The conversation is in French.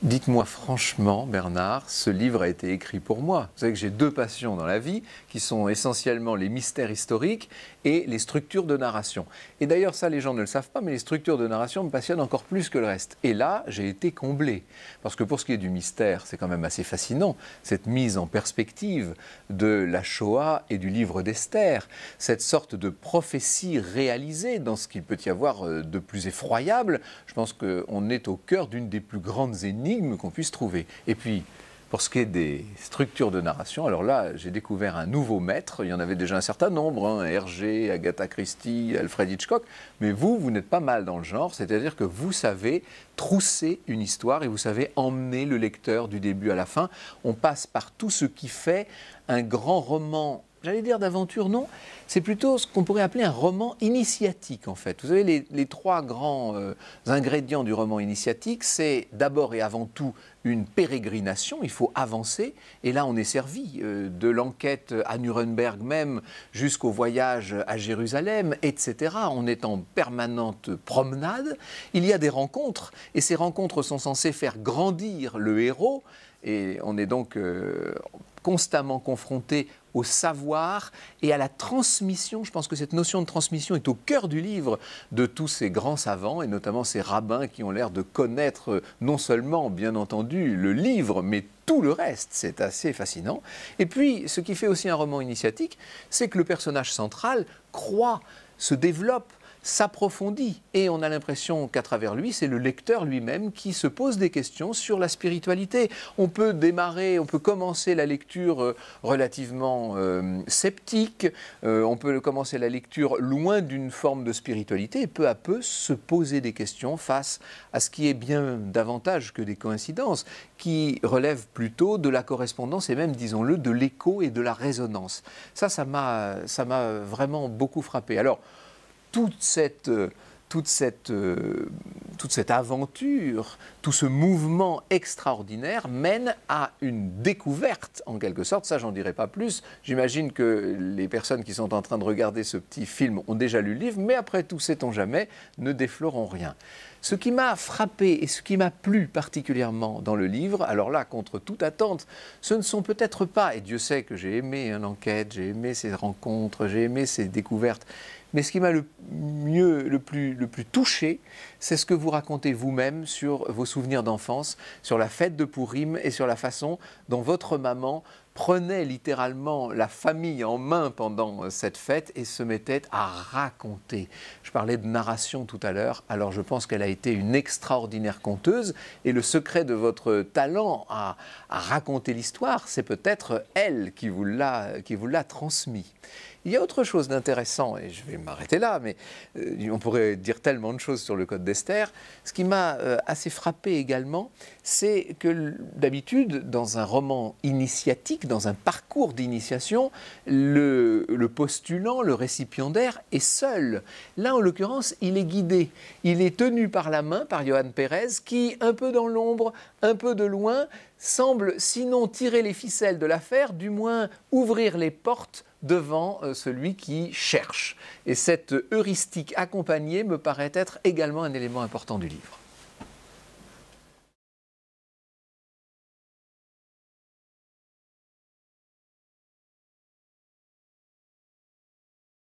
Dites-moi franchement, Bernard, ce livre a été écrit pour moi. Vous savez que j'ai deux passions dans la vie, qui sont essentiellement les mystères historiques et les structures de narration. Et d'ailleurs, ça, les gens ne le savent pas, mais les structures de narration me passionnent encore plus que le reste. Et là, j'ai été comblé. Parce que pour ce qui est du mystère, c'est quand même assez fascinant, cette mise en perspective de la Shoah et du livre d'Esther, cette sorte de prophétie réalisée dans ce qu'il peut y avoir de plus effroyable. Je pense qu'on est au cœur d'une des plus grandes énigmes qu'on puisse trouver. Et puis, pour ce qui est des structures de narration, alors là, j'ai découvert un nouveau maître. Il y en avait déjà un certain nombre, hein, Hergé, Agatha Christie, Alfred Hitchcock. Mais vous n'êtes pas mal dans le genre, c'est-à-dire que vous savez trousser une histoire et vous savez emmener le lecteur du début à la fin. On passe par tout ce qui fait un grand roman. J'allais dire d'aventure, non. C'est plutôt ce qu'on pourrait appeler un roman initiatique, en fait. Vous savez, les trois grands ingrédients du roman initiatique, c'est d'abord et avant tout une pérégrination, il faut avancer. Et là, on est servi de l'enquête à Nuremberg même jusqu'au voyage à Jérusalem, etc. On est en permanente promenade. Il y a des rencontres, et ces rencontres sont censées faire grandir le héros. Et on est donc constamment confronté au savoir et à la transmission. Je pense que cette notion de transmission est au cœur du livre de tous ces grands savants, et notamment ces rabbins qui ont l'air de connaître non seulement, bien entendu, le livre, mais tout le reste. C'est assez fascinant. Et puis, ce qui fait aussi un roman initiatique, c'est que le personnage central croît, se développe, s'approfondit, et on a l'impression qu'à travers lui, c'est le lecteur lui-même qui se pose des questions sur la spiritualité. On peut commencer la lecture relativement sceptique, on peut commencer la lecture loin d'une forme de spiritualité, et peu à peu se poser des questions face à ce qui est bien davantage que des coïncidences, qui relève plutôt de la correspondance et même, disons-le, de l'écho et de la résonance. Ça m'a vraiment beaucoup frappé. Alors, toute cette aventure, tout ce mouvement extraordinaire mène à une découverte, en quelque sorte. Ça, j'en dirai pas plus. J'imagine que les personnes qui sont en train de regarder ce petit film ont déjà lu le livre, mais après tout, sait-on jamais, ne déflorons rien. Ce qui m'a frappé et ce qui m'a plu particulièrement dans le livre, alors là, contre toute attente, ce ne sont peut-être pas, et Dieu sait que j'ai aimé l'enquête, j'ai aimé ces rencontres, j'ai aimé ces découvertes, mais ce qui m'a le plus touché, c'est ce que vous racontez vous-même sur vos souvenirs d'enfance, sur la fête de Pourim et sur la façon dont votre maman prenait littéralement la famille en main pendant cette fête et se mettait à raconter. Je parlais de narration tout à l'heure, alors je pense qu'elle a été une extraordinaire conteuse, et le secret de votre talent à raconter l'histoire, c'est peut-être elle qui vous l'a transmis. Il y a autre chose d'intéressant, et je vais m'arrêter là, mais on pourrait dire tellement de choses sur le Code d'Esther. Ce qui m'a assez frappé également, c'est que d'habitude, dans un roman initiatique, dans un parcours d'initiation, le postulant, le récipiendaire est seul. Là, en l'occurrence, il est guidé. Il est tenu par la main par Johann Pérez, qui, un peu dans l'ombre, un peu de loin, semble, sinon tirer les ficelles de l'affaire, du moins ouvrir les portes devant celui qui cherche. Et cette heuristique accompagnée me paraît être également un élément important du livre.